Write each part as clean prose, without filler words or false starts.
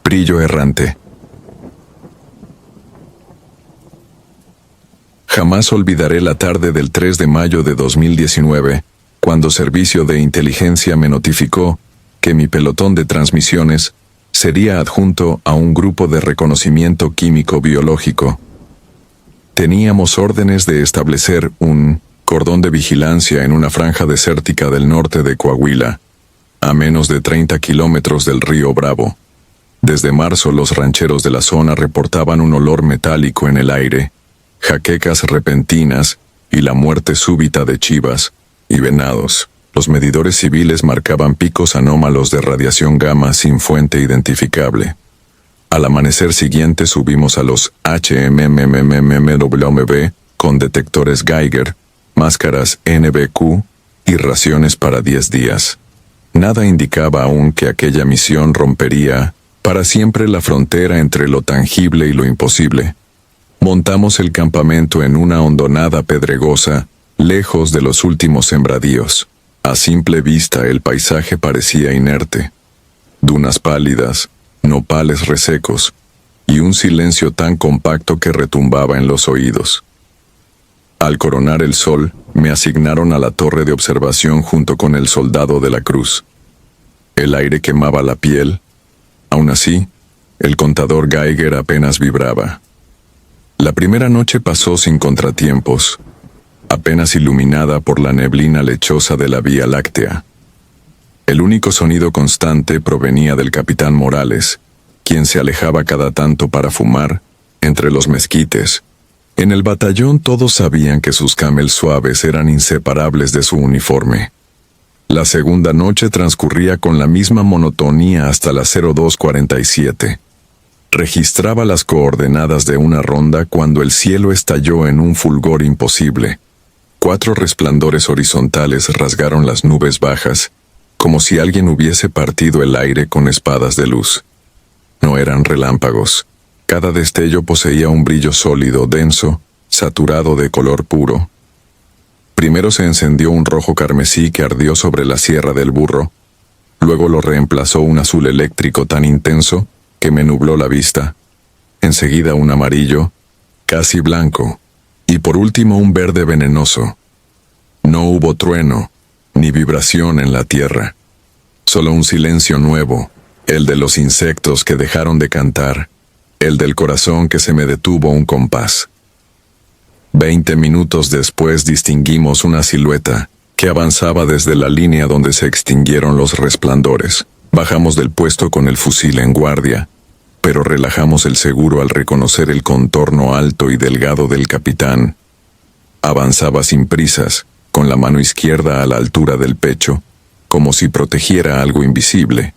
Brillo errante. Jamás olvidaré la tarde del 3 de mayo de 2019, cuando Servicio de Inteligencia me notificó que mi pelotón de transmisiones sería adjunto a un grupo de reconocimiento químico-biológico. Teníamos órdenes de establecer un cordón de vigilancia en una franja desértica del norte de Coahuila, a menos de 30 kilómetros del río Bravo. Desde marzo los rancheros de la zona reportaban un olor metálico en el aire, jaquecas repentinas y la muerte súbita de chivas y venados. Los medidores civiles marcaban picos anómalos de radiación gamma sin fuente identificable. Al amanecer siguiente subimos a los HMMMMWB con detectores Geiger, máscaras NBQ y raciones para 10 días. Nada indicaba aún que aquella misión rompería para siempre la frontera entre lo tangible y lo imposible. Montamos el campamento en una hondonada pedregosa, lejos de los últimos sembradíos. A simple vista el paisaje parecía inerte. Dunas pálidas, nopales resecos, y un silencio tan compacto que retumbaba en los oídos. Al coronar el sol, me asignaron a la torre de observación junto con el soldado de la cruz. El aire quemaba la piel. Aún así, el contador Geiger apenas vibraba. La primera noche pasó sin contratiempos, apenas iluminada por la neblina lechosa de la Vía Láctea. El único sonido constante provenía del capitán Morales, quien se alejaba cada tanto para fumar entre los mezquites. En el batallón todos sabían que sus camels suaves eran inseparables de su uniforme. La segunda noche transcurría con la misma monotonía hasta las 02:47. Registraba las coordenadas de una ronda cuando el cielo estalló en un fulgor imposible. 4 resplandores horizontales rasgaron las nubes bajas, como si alguien hubiese partido el aire con espadas de luz. No eran relámpagos. Cada destello poseía un brillo sólido, denso, saturado de color puro. Primero se encendió un rojo carmesí que ardió sobre la Sierra del Burro. Luego lo reemplazó un azul eléctrico tan intenso que me nubló la vista. Enseguida un amarillo, casi blanco, y por último un verde venenoso. No hubo trueno, ni vibración en la tierra. Solo un silencio nuevo, el de los insectos que dejaron de cantar, el del corazón que se me detuvo un compás. 20 minutos después distinguimos una silueta que avanzaba desde la línea donde se extinguieron los resplandores. Bajamos del puesto con el fusil en guardia, pero relajamos el seguro al reconocer el contorno alto y delgado del capitán. Avanzaba sin prisas, con la mano izquierda a la altura del pecho, como si protegiera algo invisible.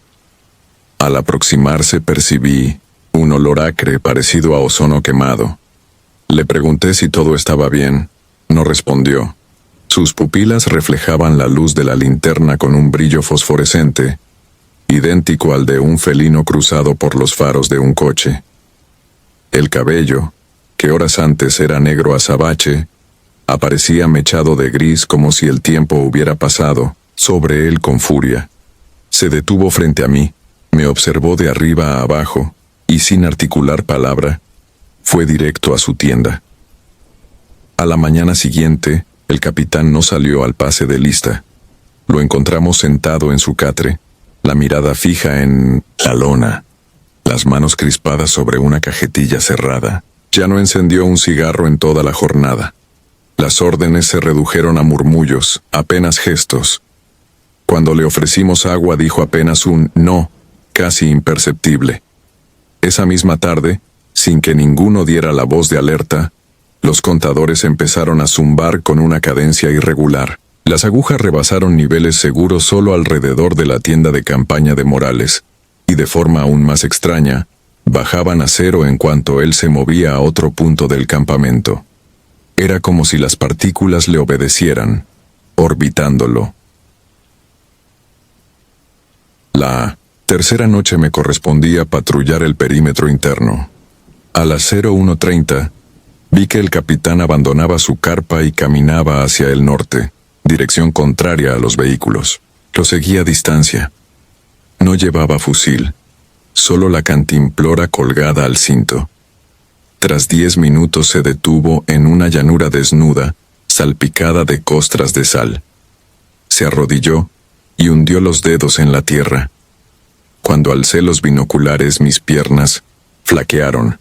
Al aproximarse percibí un olor acre parecido a ozono quemado. Le pregunté si todo estaba bien. No respondió. Sus pupilas reflejaban la luz de la linterna con un brillo fosforescente, idéntico al de un felino cruzado por los faros de un coche. El cabello, que horas antes era negro azabache, aparecía mechado de gris como si el tiempo hubiera pasado sobre él con furia. Se detuvo frente a mí, me observó de arriba a abajo, y sin articular palabra, fue directo a su tienda. A la mañana siguiente, el capitán no salió al pase de lista. Lo encontramos sentado en su catre, la mirada fija en la lona, las manos crispadas sobre una cajetilla cerrada. Ya no encendió un cigarro en toda la jornada. Las órdenes se redujeron a murmullos, apenas gestos. Cuando le ofrecimos agua dijo apenas un no, casi imperceptible. Esa misma tarde, sin que ninguno diera la voz de alerta, los contadores empezaron a zumbar con una cadencia irregular. Las agujas rebasaron niveles seguros solo alrededor de la tienda de campaña de Morales, y de forma aún más extraña, bajaban a cero en cuanto él se movía a otro punto del campamento. Era como si las partículas le obedecieran, orbitándolo. La tercera noche me correspondía patrullar el perímetro interno. A las 01:30, vi que el capitán abandonaba su carpa y caminaba hacia el norte, dirección contraria a los vehículos. Lo seguí a distancia. No llevaba fusil. solo la cantimplora colgada al cinto. Tras 10 minutos se detuvo en una llanura desnuda, salpicada de costras de sal. Se arrodilló y hundió los dedos en la tierra. Cuando alcé los binoculares, mis piernas flaquearon.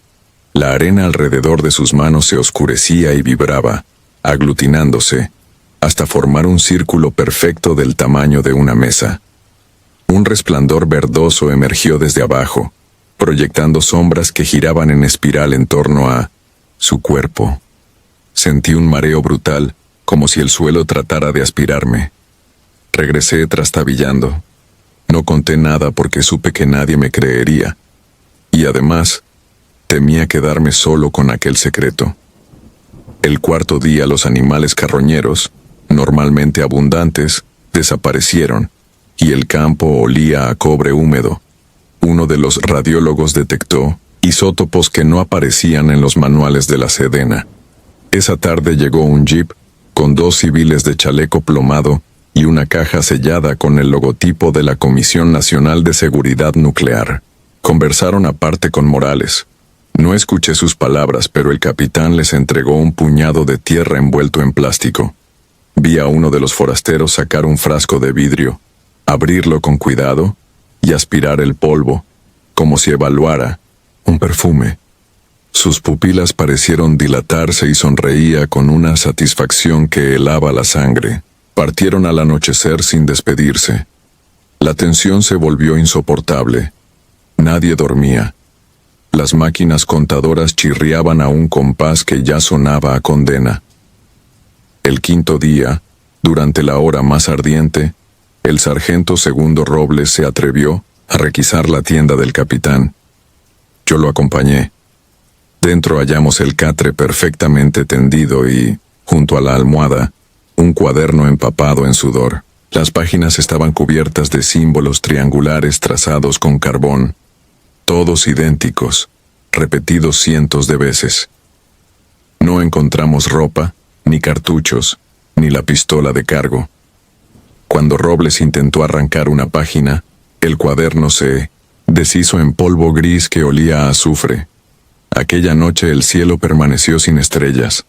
La arena alrededor de sus manos se oscurecía y vibraba, aglutinándose, hasta formar un círculo perfecto del tamaño de una mesa. Un resplandor verdoso emergió desde abajo, proyectando sombras que giraban en espiral en torno a su cuerpo. Sentí un mareo brutal, como si el suelo tratara de aspirarme. Regresé trastabillando. No conté nada porque supe que nadie me creería. Y además, temía quedarme solo con aquel secreto. El cuarto día los animales carroñeros, normalmente abundantes, desaparecieron, y el campo olía a cobre húmedo. Uno de los radiólogos detectó isótopos que no aparecían en los manuales de la Sedena. Esa tarde llegó un jeep con 2 civiles de chaleco plomado y una caja sellada con el logotipo de la Comisión Nacional de Seguridad Nuclear. Conversaron aparte con Morales. No escuché sus palabras, pero el capitán les entregó un puñado de tierra envuelto en plástico. Vi a uno de los forasteros sacar un frasco de vidrio, abrirlo con cuidado y aspirar el polvo, como si evaluara un perfume. Sus pupilas parecieron dilatarse y sonreía con una satisfacción que helaba la sangre. Partieron al anochecer sin despedirse. La tensión se volvió insoportable. Nadie dormía. Las máquinas contadoras chirriaban a un compás que ya sonaba a condena. El quinto día, durante la hora más ardiente, el sargento Segundo Robles se atrevió a requisar la tienda del capitán. Yo lo acompañé. Dentro hallamos el catre perfectamente tendido y, junto a la almohada, un cuaderno empapado en sudor. Las páginas estaban cubiertas de símbolos triangulares trazados con carbón, todos idénticos, repetidos cientos de veces. No encontramos ropa, ni cartuchos, ni la pistola de cargo. Cuando Robles intentó arrancar una página, el cuaderno se deshizo en polvo gris que olía a azufre. Aquella noche el cielo permaneció sin estrellas.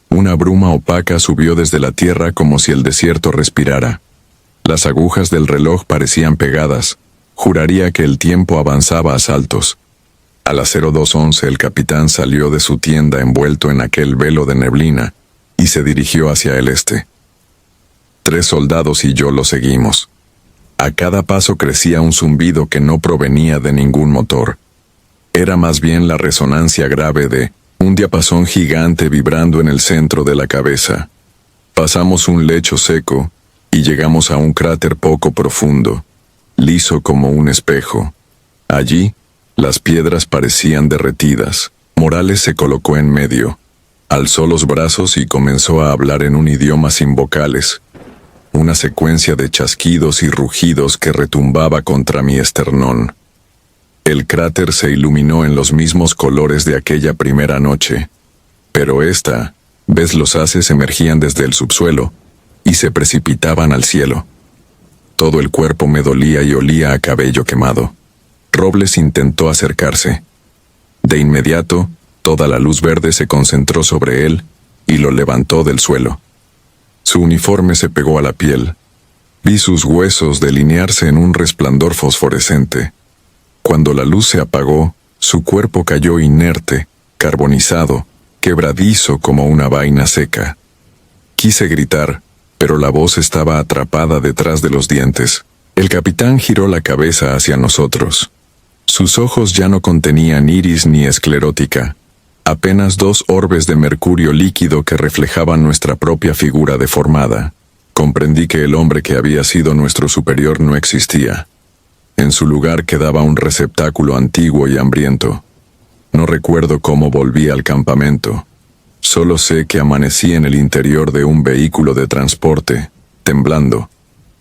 Una bruma opaca subió desde la tierra como si el desierto respirara. Las agujas del reloj parecían pegadas. Juraría que el tiempo avanzaba a saltos. A las 02:11 el capitán salió de su tienda envuelto en aquel velo de neblina y se dirigió hacia el este. 3 soldados y yo lo seguimos. A cada paso crecía un zumbido que no provenía de ningún motor. Era más bien la resonancia grave de un diapasón gigante vibrando en el centro de la cabeza. Pasamos un lecho seco y llegamos a un cráter poco profundo, liso como un espejo. Allí, las piedras parecían derretidas. Morales se colocó en medio, alzó los brazos y comenzó a hablar en un idioma sin vocales, una secuencia de chasquidos y rugidos que retumbaba contra mi esternón. El cráter se iluminó en los mismos colores de aquella primera noche, pero esta vez los haces emergían desde el subsuelo y se precipitaban al cielo. Todo el cuerpo me dolía y olía a cabello quemado. Robles intentó acercarse. De inmediato, toda la luz verde se concentró sobre él y lo levantó del suelo. Su uniforme se pegó a la piel. Vi sus huesos delinearse en un resplandor fosforescente. Cuando la luz se apagó, su cuerpo cayó inerte, carbonizado, quebradizo como una vaina seca. Quise gritar, pero la voz estaba atrapada detrás de los dientes. El capitán giró la cabeza hacia nosotros. Sus ojos ya no contenían iris ni esclerótica, apenas 2 orbes de mercurio líquido que reflejaban nuestra propia figura deformada. Comprendí que el hombre que había sido nuestro superior no existía. En su lugar quedaba un receptáculo antiguo y hambriento. No recuerdo cómo volví al campamento. Solo sé que amanecí en el interior de un vehículo de transporte, temblando.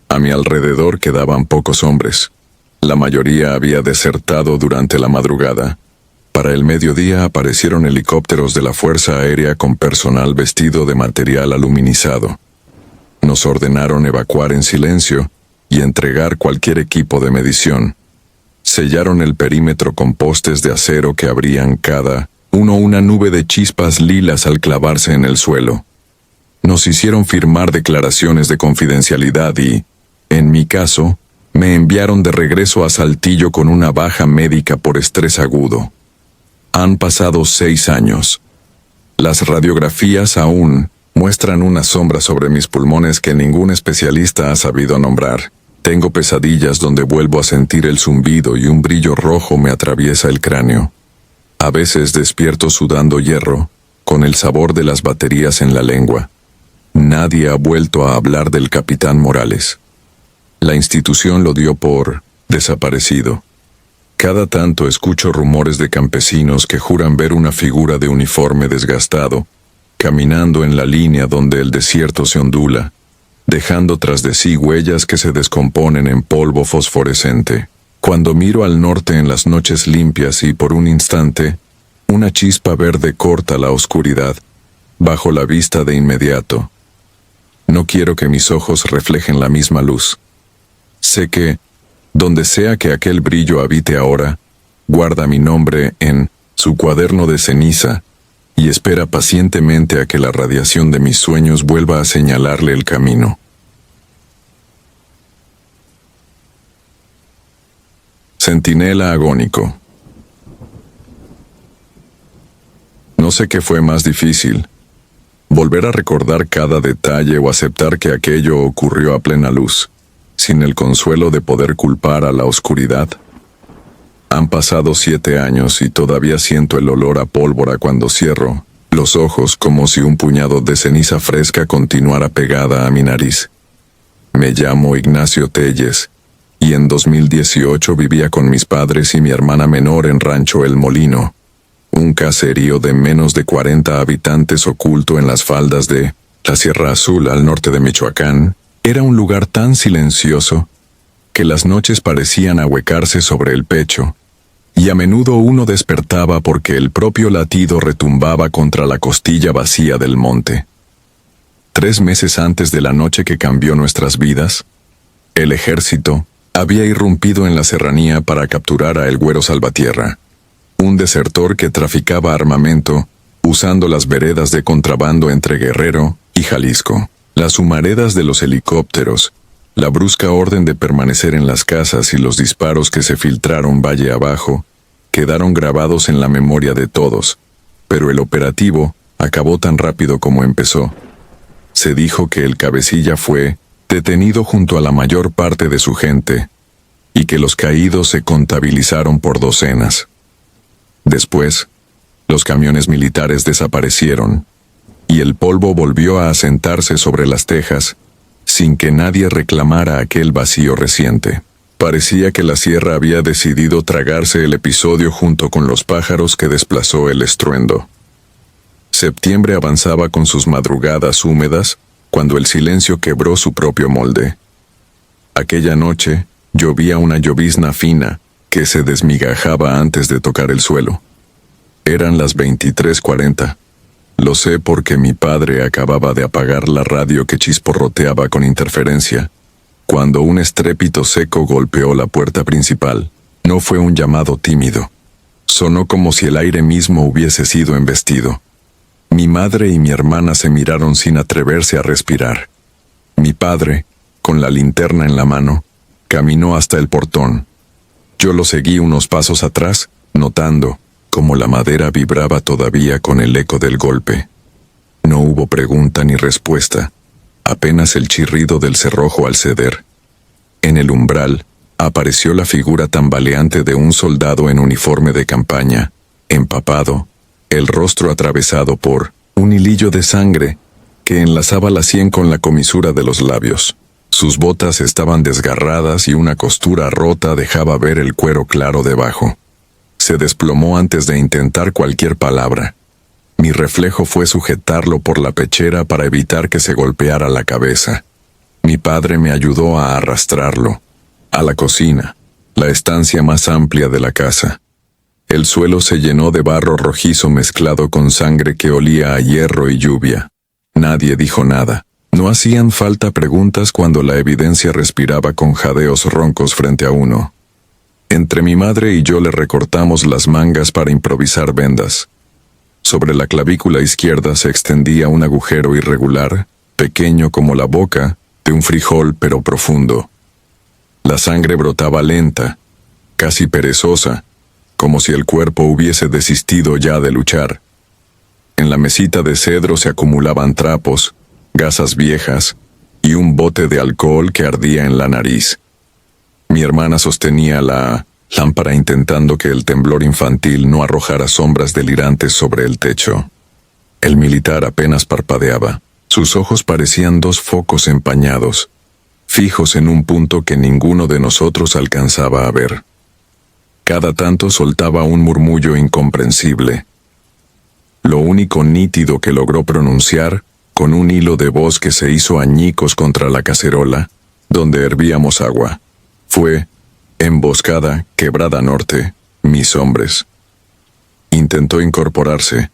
A mi alrededor quedaban pocos hombres. La mayoría había desertado durante la madrugada. Para el mediodía aparecieron helicópteros de la Fuerza Aérea con personal vestido de material aluminizado. Nos ordenaron evacuar en silencio y entregar cualquier equipo de medición. Sellaron el perímetro con postes de acero que abrían cada uno una nube de chispas lilas al clavarse en el suelo. Nos hicieron firmar declaraciones de confidencialidad y, en mi caso, me enviaron de regreso a Saltillo con una baja médica por estrés agudo. Han pasado 6 años. Las radiografías aún muestran una sombra sobre mis pulmones que ningún especialista ha sabido nombrar. Tengo pesadillas donde vuelvo a sentir el zumbido y un brillo rojo me atraviesa el cráneo. A veces despierto sudando hierro, con el sabor de las baterías en la lengua. Nadie ha vuelto a hablar del capitán Morales. La institución lo dio por desaparecido. Cada tanto escucho rumores de campesinos que juran ver una figura de uniforme desgastado, caminando en la línea donde el desierto se ondula, dejando tras de sí huellas que se descomponen en polvo fosforescente. Cuando miro al norte en las noches limpias y por un instante, una chispa verde corta la oscuridad, bajo la vista de inmediato. No quiero que mis ojos reflejen la misma luz. Sé que, donde sea que aquel brillo habite ahora, guarda mi nombre en su cuaderno de ceniza y espera pacientemente a que la radiación de mis sueños vuelva a señalarle el camino. Centinela agónico. No sé qué fue más difícil, volver a recordar cada detalle o aceptar que aquello ocurrió a plena luz, sin el consuelo de poder culpar a la oscuridad. Han pasado 7 años y todavía siento el olor a pólvora cuando cierro los ojos como si un puñado de ceniza fresca continuara pegada a mi nariz. Me llamo Ignacio Telles y en 2018 vivía con mis padres y mi hermana menor en Rancho El Molino, un caserío de menos de 40 habitantes oculto en las faldas de la Sierra Azul al norte de Michoacán. Era un lugar tan silencioso que las noches parecían ahuecarse sobre el pecho, y a menudo uno despertaba porque el propio latido retumbaba contra la costilla vacía del monte. 3 meses antes de la noche que cambió nuestras vidas, el ejército había irrumpido en la serranía para capturar a El Güero Salvatierra, un desertor que traficaba armamento usando las veredas de contrabando entre Guerrero y Jalisco. Las humaredas de los helicópteros, la brusca orden de permanecer en las casas y los disparos que se filtraron valle abajo, quedaron grabados en la memoria de todos, pero el operativo acabó tan rápido como empezó. Se dijo que el cabecilla fue detenido junto a la mayor parte de su gente, y que los caídos se contabilizaron por docenas. Después, los camiones militares desaparecieron, y el polvo volvió a asentarse sobre las tejas, sin que nadie reclamara aquel vacío reciente. Parecía que la sierra había decidido tragarse el episodio junto con los pájaros que desplazó el estruendo. Septiembre avanzaba con sus madrugadas húmedas, cuando el silencio quebró su propio molde. Aquella noche, llovía una llovizna fina, que se desmigajaba antes de tocar el suelo. Eran las 23:40. Lo sé porque mi padre acababa de apagar la radio que chisporroteaba con interferencia, cuando un estrépito seco golpeó la puerta principal. No fue un llamado tímido. Sonó como si el aire mismo hubiese sido embestido. Mi madre y mi hermana se miraron sin atreverse a respirar. Mi padre, con la linterna en la mano, caminó hasta el portón. Yo lo seguí unos pasos atrás, notando como la madera vibraba todavía con el eco del golpe. No hubo pregunta ni respuesta, apenas el chirrido del cerrojo al ceder. En el umbral, apareció la figura tambaleante de un soldado en uniforme de campaña, empapado, el rostro atravesado por un hilillo de sangre que enlazaba la sien con la comisura de los labios. Sus botas estaban desgarradas y una costura rota dejaba ver el cuero claro debajo. Se desplomó antes de intentar cualquier palabra. Mi reflejo fue sujetarlo por la pechera para evitar que se golpeara la cabeza. Mi padre me ayudó a arrastrarlo a la cocina, la estancia más amplia de la casa. El suelo se llenó de barro rojizo mezclado con sangre que olía a hierro y lluvia. Nadie dijo nada. No hacían falta preguntas cuando la evidencia respiraba con jadeos roncos frente a uno. Entre mi madre y yo le recortamos las mangas para improvisar vendas. Sobre la clavícula izquierda se extendía un agujero irregular, pequeño como la boca de un frijol pero profundo. La sangre brotaba lenta, casi perezosa, como si el cuerpo hubiese desistido ya de luchar. En la mesita de cedro se acumulaban trapos, gasas viejas y un bote de alcohol que ardía en la nariz. Mi hermana sostenía la lámpara intentando que el temblor infantil no arrojara sombras delirantes sobre el techo. El militar apenas parpadeaba. Sus ojos parecían dos focos empañados, fijos en un punto que ninguno de nosotros alcanzaba a ver. Cada tanto soltaba un murmullo incomprensible. Lo único nítido que logró pronunciar, con un hilo de voz que se hizo añicos contra la cacerola, donde hervíamos agua, fue: emboscada, quebrada norte, mis hombres. Intentó incorporarse,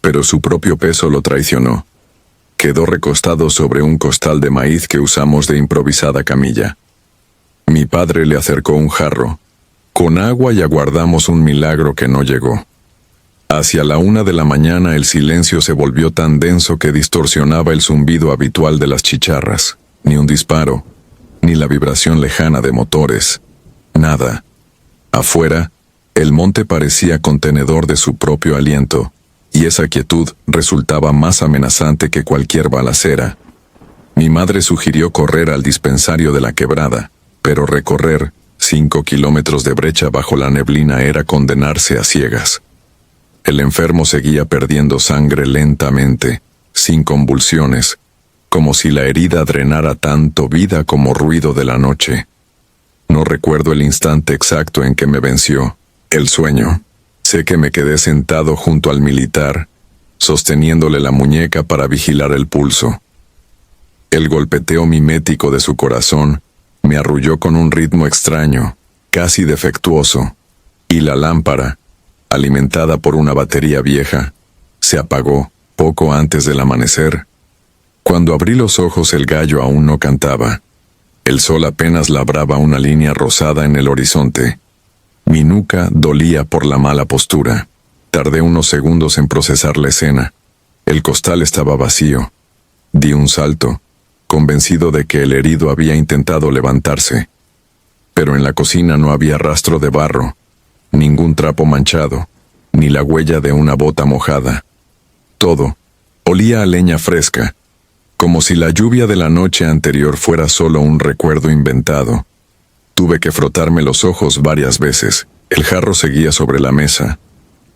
pero su propio peso lo traicionó. Quedó recostado sobre un costal de maíz que usamos de improvisada camilla. Mi padre le acercó un jarro, con agua, y aguardamos un milagro que no llegó. Hacia la 1 de la mañana el silencio se volvió tan denso que distorsionaba el zumbido habitual de las chicharras. Ni un disparo, ni la vibración lejana de motores. Nada. Afuera, el monte parecía contenedor de su propio aliento, y esa quietud resultaba más amenazante que cualquier balacera. Mi madre sugirió correr al dispensario de la quebrada, pero recorrer 5 kilómetros de brecha bajo la neblina era condenarse a ciegas. El enfermo seguía perdiendo sangre lentamente, sin convulsiones, como si la herida drenara tanto vida como ruido de la noche. No recuerdo el instante exacto en que me venció el sueño. Sé que me quedé sentado junto al militar, sosteniéndole la muñeca para vigilar el pulso. El golpeteo mimético de su corazón me arrulló con un ritmo extraño, casi defectuoso, y la lámpara, alimentada por una batería vieja, se apagó poco antes del amanecer. Cuando abrí los ojos el gallo aún no cantaba. El sol apenas labraba una línea rosada en el horizonte. Mi nuca dolía por la mala postura. Tardé unos segundos en procesar la escena. El costal estaba vacío. Di un salto, convencido de que el herido había intentado levantarse. Pero en la cocina no había rastro de barro, ningún trapo manchado, ni la huella de una bota mojada. Todo olía a leña fresca, como si la lluvia de la noche anterior fuera solo un recuerdo inventado. Tuve que frotarme los ojos varias veces. El jarro seguía sobre la mesa,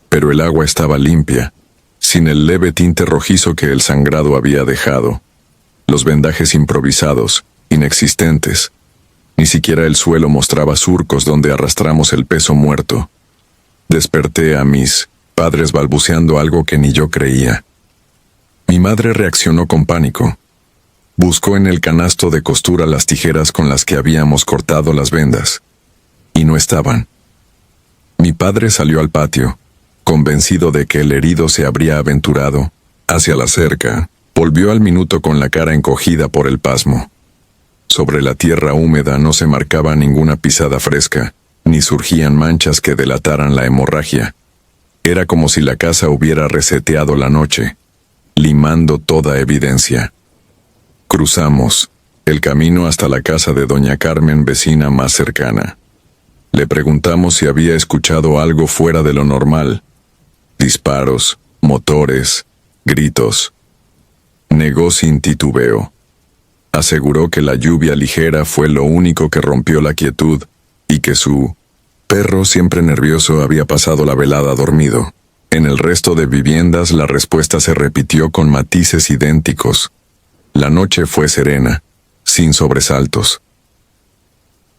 pero el agua estaba limpia, sin el leve tinte rojizo que el sangrado había dejado. Los vendajes improvisados, inexistentes. Ni siquiera el suelo mostraba surcos donde arrastramos el peso muerto. Desperté a mis padres balbuceando algo que ni yo creía. Mi madre reaccionó con pánico. Buscó en el canasto de costura las tijeras con las que habíamos cortado las vendas, y no estaban. Mi padre salió al patio, convencido de que el herido se habría aventurado hacia la cerca. Volvió al minuto con la cara encogida por el pasmo. Sobre la tierra húmeda no se marcaba ninguna pisada fresca, ni surgían manchas que delataran la hemorragia. Era como si la casa hubiera reseteado la noche, limando toda evidencia. Cruzamos el camino hasta la casa de doña Carmen, vecina más cercana. Le preguntamos si había escuchado algo fuera de lo normal. Disparos, motores, gritos. Negó sin titubeo. Aseguró que la lluvia ligera fue lo único que rompió la quietud y que su perro, siempre nervioso, había pasado la velada dormido. En el resto de viviendas la respuesta se repitió con matices idénticos. La noche fue serena, sin sobresaltos.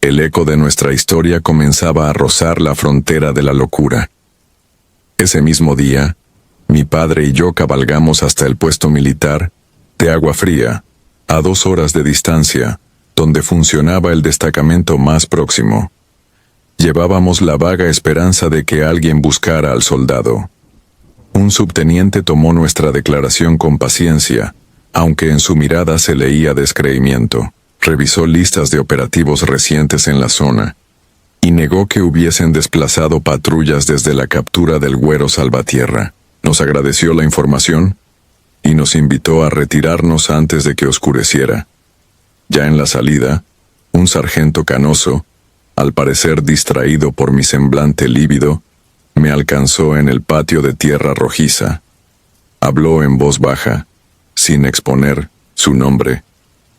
El eco de nuestra historia comenzaba a rozar la frontera de la locura. Ese mismo día, mi padre y yo cabalgamos hasta el puesto militar de Agua Fría, a 2 horas de distancia, donde funcionaba el destacamento más próximo. Llevábamos la vaga esperanza de que alguien buscara al soldado. Un subteniente tomó nuestra declaración con paciencia, aunque en su mirada se leía descreimiento. Revisó listas de operativos recientes en la zona. y negó que hubiesen desplazado patrullas desde la captura del Güero Salvatierra. Nos agradeció la información y nos invitó a retirarnos antes de que oscureciera. Ya en la salida, un sargento canoso, al parecer distraído por mi semblante lívido, me alcanzó en el patio de tierra rojiza. Habló en voz baja, sin exponer su nombre.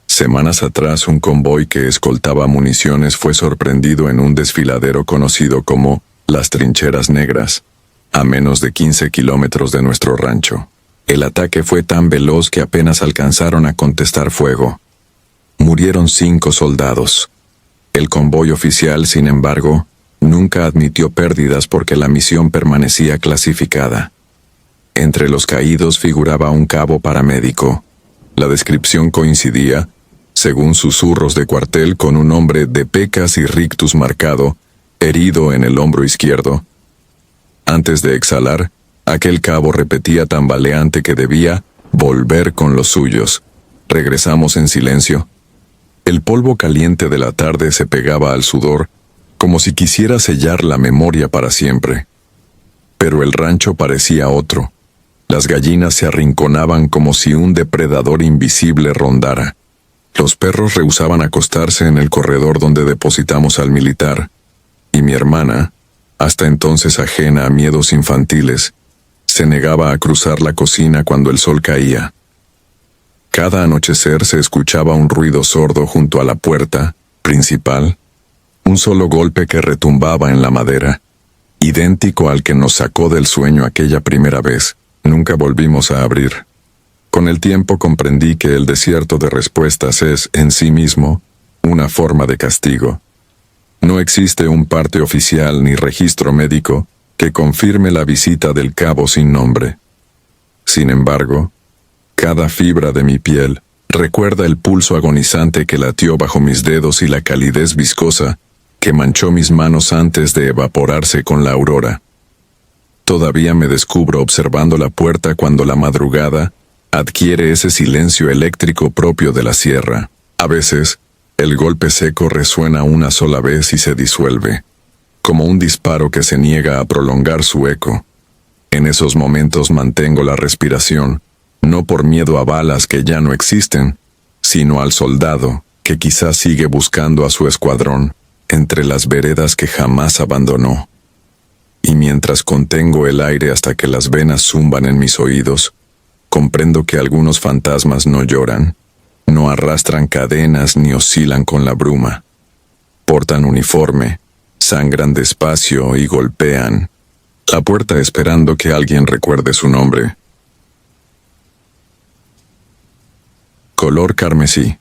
Semanas atrás, un convoy que escoltaba municiones fue sorprendido en un desfiladero conocido como Las Trincheras Negras, a menos de 15 kilómetros de nuestro rancho. El ataque fue tan veloz que apenas alcanzaron a contestar fuego. Murieron 5 soldados. El convoy oficial, sin embargo, nunca admitió pérdidas porque la misión permanecía clasificada. Entre los caídos figuraba un cabo paramédico. La descripción coincidía, según susurros de cuartel, con un hombre de pecas y rictus marcado, herido en el hombro izquierdo. Antes de exhalar, aquel cabo repetía tambaleante que debía volver con los suyos. Regresamos en silencio. El polvo caliente de la tarde se pegaba al sudor, como si quisiera sellar la memoria para siempre. Pero el rancho parecía otro. Las gallinas se arrinconaban como si un depredador invisible rondara. Los perros rehusaban acostarse en el corredor donde depositamos al militar, y mi hermana, hasta entonces ajena a miedos infantiles, se negaba a cruzar la cocina cuando el sol caía. Cada anochecer se escuchaba un ruido sordo junto a la puerta principal, un solo golpe que retumbaba en la madera, idéntico al que nos sacó del sueño aquella primera vez. Nunca volvimos a abrir. Con el tiempo comprendí que el desierto de respuestas es, en sí mismo, una forma de castigo. No existe un parte oficial ni registro médico que confirme la visita del cabo sin nombre. Sin embargo, cada fibra de mi piel recuerda el pulso agonizante que latió bajo mis dedos y la calidez viscosa que manchó mis manos antes de evaporarse con la aurora. Todavía me descubro observando la puerta cuando la madrugada adquiere ese silencio eléctrico propio de la sierra. A veces, el golpe seco resuena una sola vez y se disuelve, como un disparo que se niega a prolongar su eco. En esos momentos mantengo la respiración, no por miedo a balas que ya no existen, sino al soldado que quizás sigue buscando a su escuadrón entre las veredas que jamás abandonó. Y mientras contengo el aire hasta que las venas zumban en mis oídos, comprendo que algunos fantasmas no lloran, no arrastran cadenas ni oscilan con la bruma. Portan uniforme, sangran despacio y golpean la puerta esperando que alguien recuerde su nombre. Color carmesí.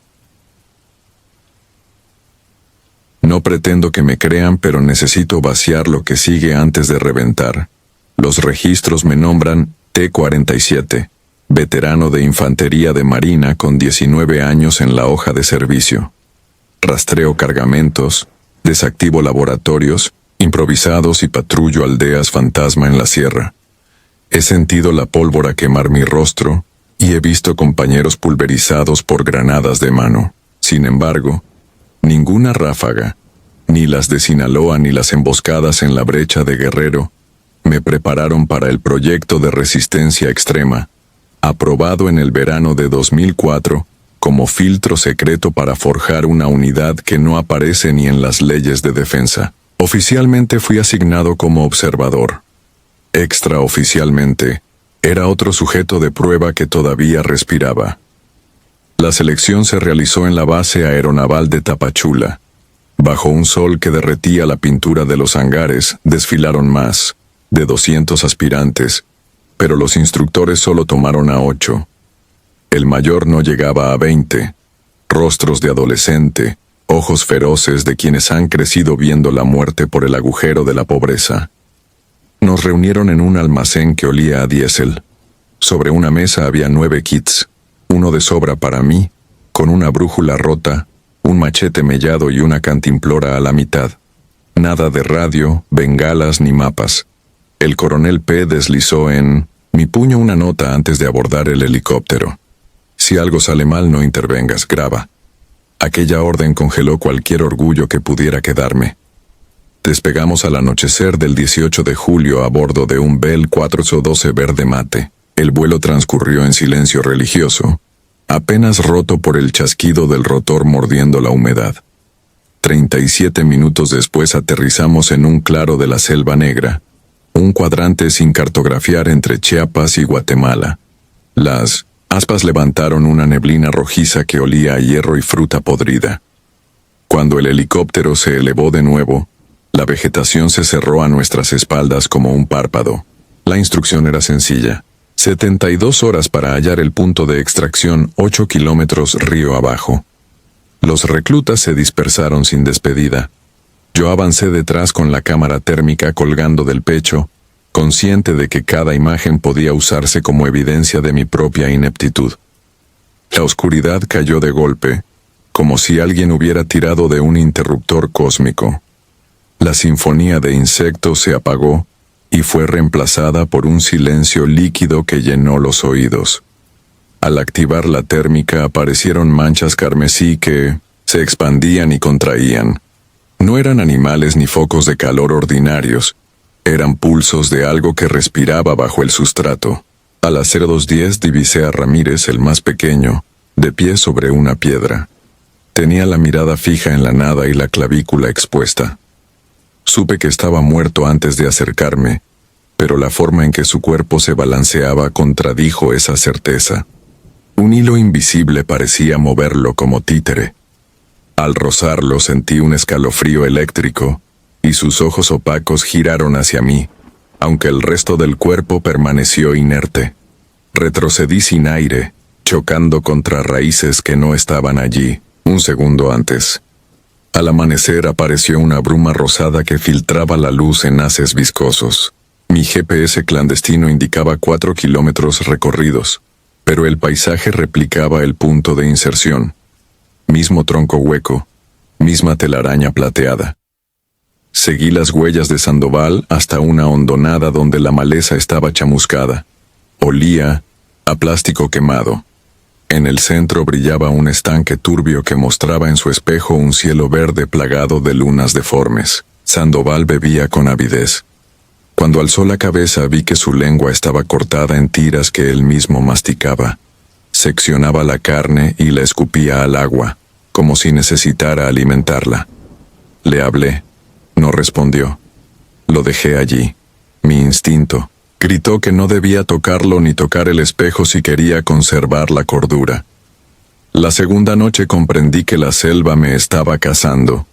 No pretendo que me crean, pero necesito vaciar lo que sigue antes de reventar. Los registros me nombran T-47, veterano de infantería de marina con 19 años en la hoja de servicio. Rastreo cargamentos, desactivo laboratorios, improvisados y patrullo aldeas fantasma en la sierra. He sentido la pólvora quemar mi rostro y he visto compañeros pulverizados por granadas de mano. Sin embargo, ninguna ráfaga, ni las de Sinaloa ni las emboscadas en la brecha de Guerrero, me prepararon para el proyecto de resistencia extrema, aprobado en el verano de 2004 como filtro secreto para forjar una unidad que no aparece ni en las leyes de defensa. Oficialmente fui asignado como observador. Extraoficialmente, era otro sujeto de prueba que todavía respiraba. La selección se realizó en la base aeronaval de Tapachula. Bajo un sol que derretía la pintura de los hangares, desfilaron más de 200 aspirantes, pero los instructores solo tomaron a 8. El mayor no llegaba a 20. Rostros de adolescente, ojos feroces de quienes han crecido viendo la muerte por el agujero de la pobreza. Nos reunieron en un almacén que olía a diésel. Sobre una mesa había 9 kits, uno de sobra para mí, con una brújula rota, un machete mellado y una cantimplora a la mitad. Nada de radio, bengalas ni mapas. El coronel P. deslizó en mi puño una nota antes de abordar el helicóptero. Si algo sale mal, no intervengas, graba. Aquella orden congeló cualquier orgullo que pudiera quedarme. Despegamos al anochecer del 18 de julio a bordo de un Bell 412 verde mate. El vuelo transcurrió en silencio religioso, apenas roto por el chasquido del rotor mordiendo la humedad. 37 minutos después aterrizamos en un claro de la Selva Negra, un cuadrante sin cartografiar entre Chiapas y Guatemala. Las aspas levantaron una neblina rojiza que olía a hierro y fruta podrida. Cuando el helicóptero se elevó de nuevo, la vegetación se cerró a nuestras espaldas como un párpado. La instrucción era sencilla: 72 horas para hallar el punto de extracción 8 kilómetros río abajo. Los reclutas se dispersaron sin despedida. Yo avancé detrás con la cámara térmica colgando del pecho, consciente de que cada imagen podía usarse como evidencia de mi propia ineptitud. La oscuridad cayó de golpe, como si alguien hubiera tirado de un interruptor cósmico. La sinfonía de insectos se apagó y fue reemplazada por un silencio líquido que llenó los oídos. Al activar la térmica aparecieron manchas carmesí que se expandían y contraían. No eran animales ni focos de calor ordinarios, eran pulsos de algo que respiraba bajo el sustrato. A las 02:10 divisé a Ramírez, el más pequeño, de pie sobre una piedra. Tenía la mirada fija en la nada y la clavícula expuesta. Supe que estaba muerto antes de acercarme, pero la forma en que su cuerpo se balanceaba contradijo esa certeza. Un hilo invisible parecía moverlo como títere. Al rozarlo sentí un escalofrío eléctrico, y sus ojos opacos giraron hacia mí, aunque el resto del cuerpo permaneció inerte. Retrocedí sin aire, chocando contra raíces que no estaban allí, un segundo antes. Al amanecer apareció una bruma rosada que filtraba la luz en haces viscosos. Mi GPS clandestino indicaba 4 kilómetros recorridos, pero el paisaje replicaba el punto de inserción. Mismo tronco hueco, misma telaraña plateada. Seguí las huellas de Sandoval hasta una hondonada donde la maleza estaba chamuscada. Olía a plástico quemado. En el centro brillaba un estanque turbio que mostraba en su espejo un cielo verde plagado de lunas deformes. Sandoval bebía con avidez. Cuando alzó la cabeza vi que su lengua estaba cortada en tiras que él mismo masticaba. Seccionaba la carne y la escupía al agua, como si necesitara alimentarla. Le hablé. No respondió. Lo dejé allí. Mi instinto gritó que no debía tocarlo ni tocar el espejo si quería conservar la cordura. La segunda noche comprendí que la selva me estaba cazando.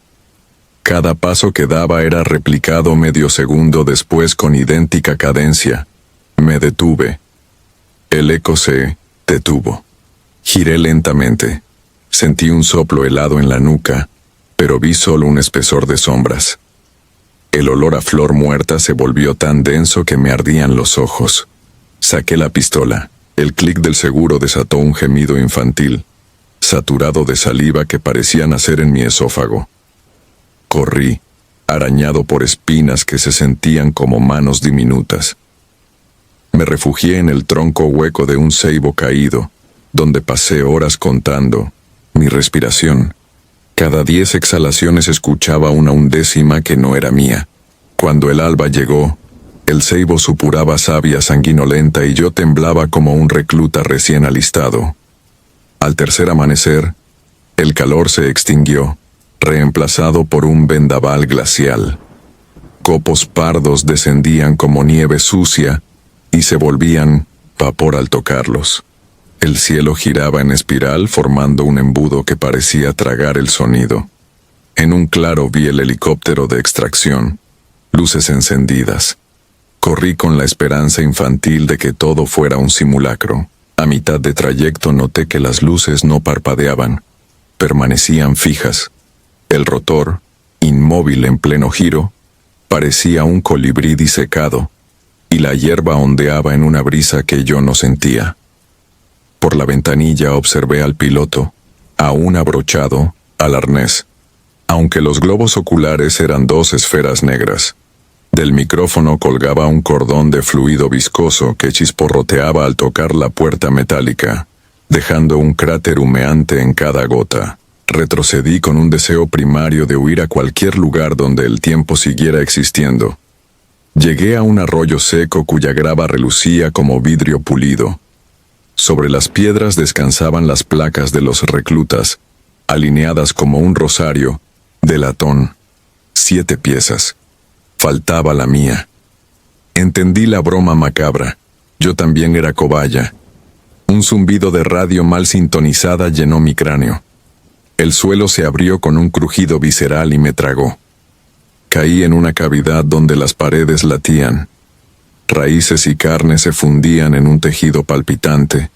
Cada paso que daba era replicado medio segundo después con idéntica cadencia. Me detuve. El eco se detuvo. Giré lentamente. Sentí un soplo helado en la nuca, pero vi solo un espesor de sombras. El olor a flor muerta se volvió tan denso que me ardían los ojos. Saqué la pistola. El clic del seguro desató un gemido infantil, saturado de saliva que parecía nacer en mi esófago. Corrí, arañado por espinas que se sentían como manos diminutas. Me refugié en el tronco hueco de un ceibo caído, donde pasé horas contando mi respiración. Cada 10 exhalaciones escuchaba una undécima que no era mía. Cuando el alba llegó, el ceibo supuraba savia sanguinolenta y yo temblaba como un recluta recién alistado. Al tercer amanecer, el calor se extinguió, reemplazado por un vendaval glacial. Copos pardos descendían como nieve sucia y se volvían vapor al tocarlos. El cielo giraba en espiral formando un embudo que parecía tragar el sonido. En un claro vi el helicóptero de extracción, luces encendidas. Corrí con la esperanza infantil de que todo fuera un simulacro. A mitad de trayecto noté que las luces no parpadeaban, permanecían fijas. El rotor, inmóvil en pleno giro, parecía un colibrí disecado, y la hierba ondeaba en una brisa que yo no sentía. Por la ventanilla observé al piloto, aún abrochado al arnés, aunque los globos oculares eran 2 esferas negras. Del micrófono colgaba un cordón de fluido viscoso que chisporroteaba al tocar la puerta metálica, dejando un cráter humeante en cada gota. Retrocedí con un deseo primario de huir a cualquier lugar donde el tiempo siguiera existiendo. Llegué a un arroyo seco cuya grava relucía como vidrio pulido. Sobre las piedras descansaban las placas de los reclutas, alineadas como un rosario, de latón. 7 piezas. Faltaba la mía. Entendí la broma macabra. Yo también era cobaya. Un zumbido de radio mal sintonizada llenó mi cráneo. El suelo se abrió con un crujido visceral y me tragó. Caí en una cavidad donde las paredes latían. Raíces y carne se fundían en un tejido palpitante.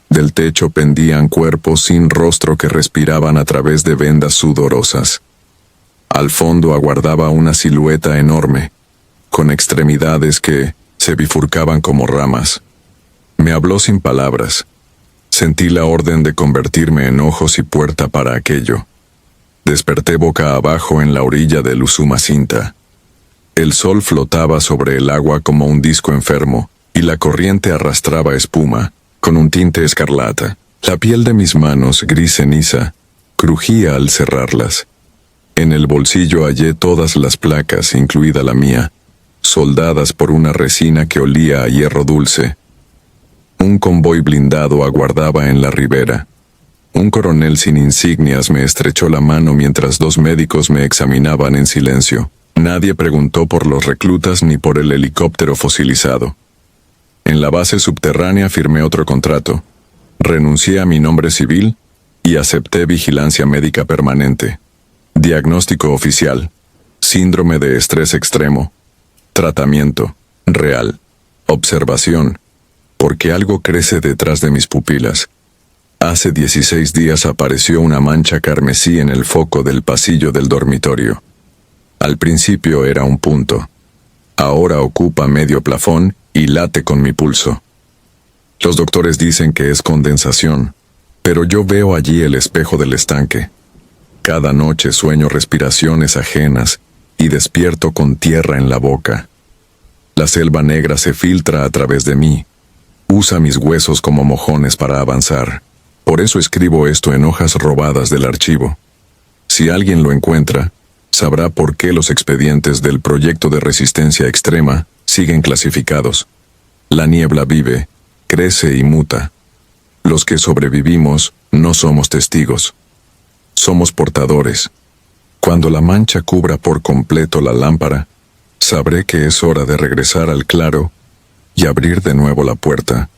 Del techo pendían cuerpos sin rostro que respiraban a través de vendas sudorosas. Al fondo aguardaba una silueta enorme, con extremidades que se bifurcaban como ramas. Me habló sin palabras. Sentí la orden de convertirme en ojos y puerta para aquello. Desperté boca abajo en la orilla del Usumacinta. El sol flotaba sobre el agua como un disco enfermo, y la corriente arrastraba espuma, con un tinte escarlata. La piel de mis manos, gris ceniza, crujía al cerrarlas. En el bolsillo hallé todas las placas, incluida la mía, soldadas por una resina que olía a hierro dulce. Un convoy blindado aguardaba en la ribera. Un coronel sin insignias me estrechó la mano mientras 2 médicos me examinaban en silencio. Nadie preguntó por los reclutas ni por el helicóptero fosilizado. En la base subterránea firmé otro contrato. Renuncié a mi nombre civil y acepté vigilancia médica permanente. Diagnóstico oficial: síndrome de estrés extremo. Tratamiento: real. Observación: porque algo crece detrás de mis pupilas. Hace 16 días apareció una mancha carmesí en el foco del pasillo del dormitorio. Al principio era un punto. Ahora ocupa medio plafón y late con mi pulso. Los doctores dicen que es condensación, pero yo veo allí el espejo del estanque. Cada noche sueño respiraciones ajenas y despierto con tierra en la boca. La selva negra se filtra a través de mí. Usa mis huesos como mojones para avanzar. Por eso escribo esto en hojas robadas del archivo. Si alguien lo encuentra, sabrá por qué los expedientes del proyecto de resistencia extrema siguen clasificados. La niebla vive, crece y muta. Los que sobrevivimos no somos testigos. Somos portadores. Cuando la mancha cubra por completo la lámpara, sabré que es hora de regresar al claro y abrir de nuevo la puerta,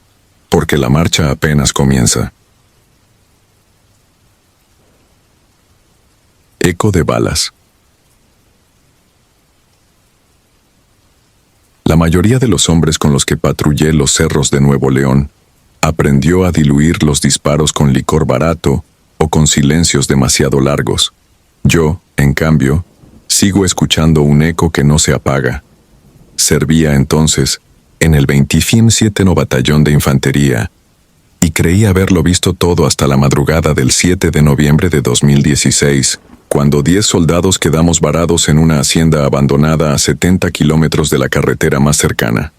porque la marcha apenas comienza. Eco de balas. La mayoría de los hombres con los que patrullé los cerros de Nuevo León aprendió a diluir los disparos con licor barato o con silencios demasiado largos. Yo, en cambio, sigo escuchando un eco que no se apaga. Servía entonces en el 27 Batallón de Infantería, y creí haberlo visto todo hasta la madrugada del 7 de noviembre de 2016, cuando 10 soldados quedamos varados en una hacienda abandonada a 70 kilómetros de la carretera más cercana.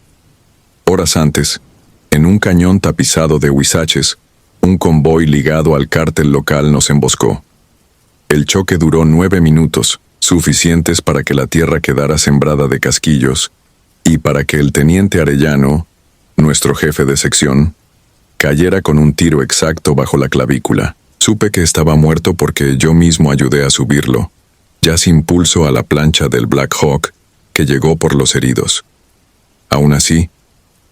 Horas antes, en un cañón tapizado de huizaches, un convoy ligado al cártel local nos emboscó. El choque duró 9 minutos, suficientes para que la tierra quedara sembrada de casquillos, y para que el teniente Arellano, nuestro jefe de sección, cayera con un tiro exacto bajo la clavícula. Supe que estaba muerto porque yo mismo ayudé a subirlo, ya sin pulso, a la plancha del Black Hawk, que llegó por los heridos. Aún así,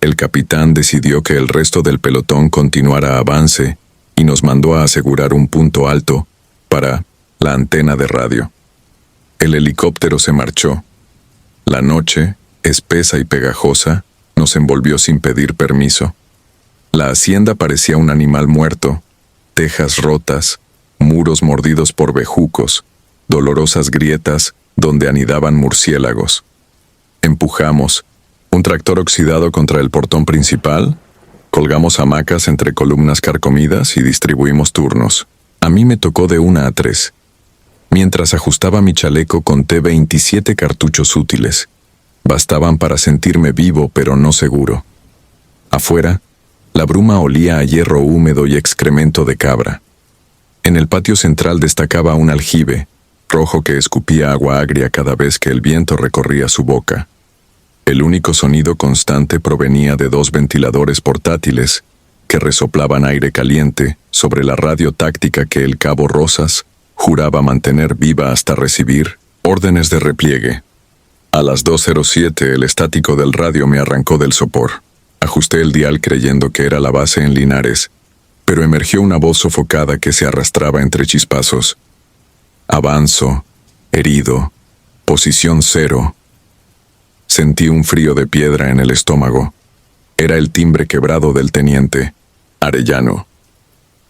el capitán decidió que el resto del pelotón continuara avance y nos mandó a asegurar un punto alto para la antena de radio. El helicóptero se marchó. La noche, espesa y pegajosa, nos envolvió sin pedir permiso. La hacienda parecía un animal muerto, tejas rotas, muros mordidos por bejucos, dolorosas grietas donde anidaban murciélagos. Empujamos un tractor oxidado contra el portón principal, colgamos hamacas entre columnas carcomidas y distribuimos turnos. A mí me tocó de 1 a 3. Mientras ajustaba mi chaleco conté 27 cartuchos útiles. Bastaban para sentirme vivo pero no seguro. Afuera, la bruma olía a hierro húmedo y excremento de cabra. En el patio central destacaba un aljibe, rojo que escupía agua agria cada vez que el viento recorría su boca. El único sonido constante provenía de 2 ventiladores portátiles que resoplaban aire caliente sobre la radio táctica que el cabo Rosas juraba mantener viva hasta recibir órdenes de repliegue. A las 2:07 el estático del radio me arrancó del sopor. Ajusté el dial creyendo que era la base en Linares, pero emergió una voz sofocada que se arrastraba entre chispazos. Avanzo, herido, posición 0. Sentí un frío de piedra en el estómago. Era el timbre quebrado del teniente, Arellano.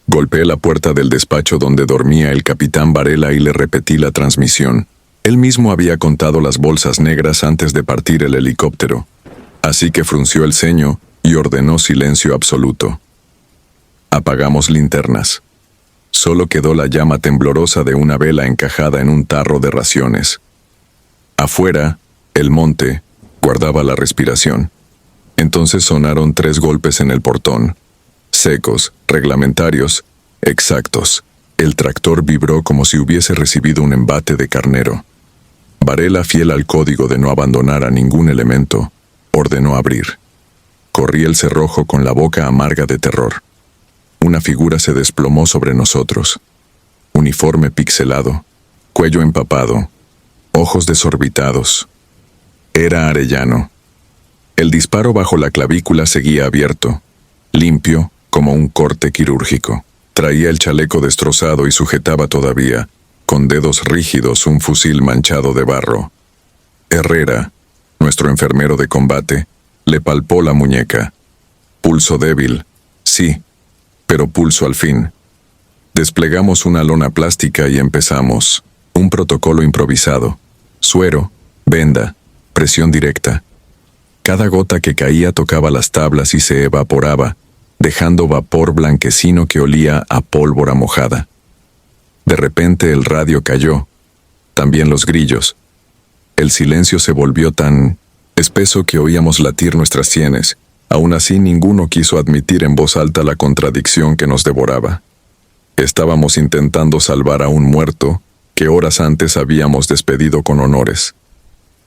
Golpeé la puerta del despacho donde dormía el capitán Varela y le repetí la transmisión. Él mismo había contado las bolsas negras antes de partir el helicóptero, así que frunció el ceño y ordenó silencio absoluto. Apagamos linternas. Solo quedó la llama temblorosa de una vela encajada en un tarro de raciones. Afuera, el monte guardaba la respiración. Entonces sonaron 3 golpes en el portón. Secos, reglamentarios, exactos. El tractor vibró como si hubiese recibido un embate de carnero. Varela, fiel al código de no abandonar a ningún elemento, ordenó abrir. Corrí el cerrojo con la boca amarga de terror. Una figura se desplomó sobre nosotros. Uniforme pixelado, cuello empapado, ojos desorbitados. Era Arellano. El disparo bajo la clavícula seguía abierto, limpio como un corte quirúrgico. Traía el chaleco destrozado y sujetaba todavía, con dedos rígidos, un fusil manchado de barro. Herrera, nuestro enfermero de combate, le palpó la muñeca. Pulso débil, sí, pero pulso al fin. Desplegamos una lona plástica y empezamos. Un protocolo improvisado. Suero, venda, presión directa. Cada gota que caía tocaba las tablas y se evaporaba, dejando vapor blanquecino que olía a pólvora mojada. De repente el radio cayó, también los grillos. El silencio se volvió tan espeso que oíamos latir nuestras sienes. Aún así ninguno quiso admitir en voz alta la contradicción que nos devoraba. Estábamos intentando salvar a un muerto que horas antes habíamos despedido con honores.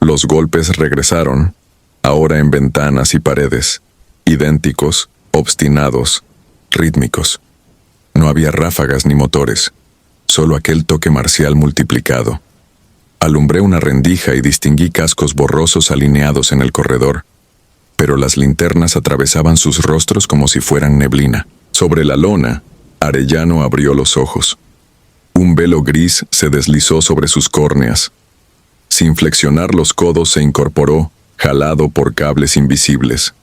Los golpes regresaron, ahora en ventanas y paredes, idénticos, obstinados, rítmicos. No había ráfagas ni motores, solo aquel toque marcial multiplicado. Alumbré una rendija y distinguí cascos borrosos alineados en el corredor, pero las linternas atravesaban sus rostros como si fueran neblina. Sobre la lona, Arellano abrió los ojos. Un velo gris se deslizó sobre sus córneas. Sin flexionar los codos se incorporó, jalado por cables invisibles.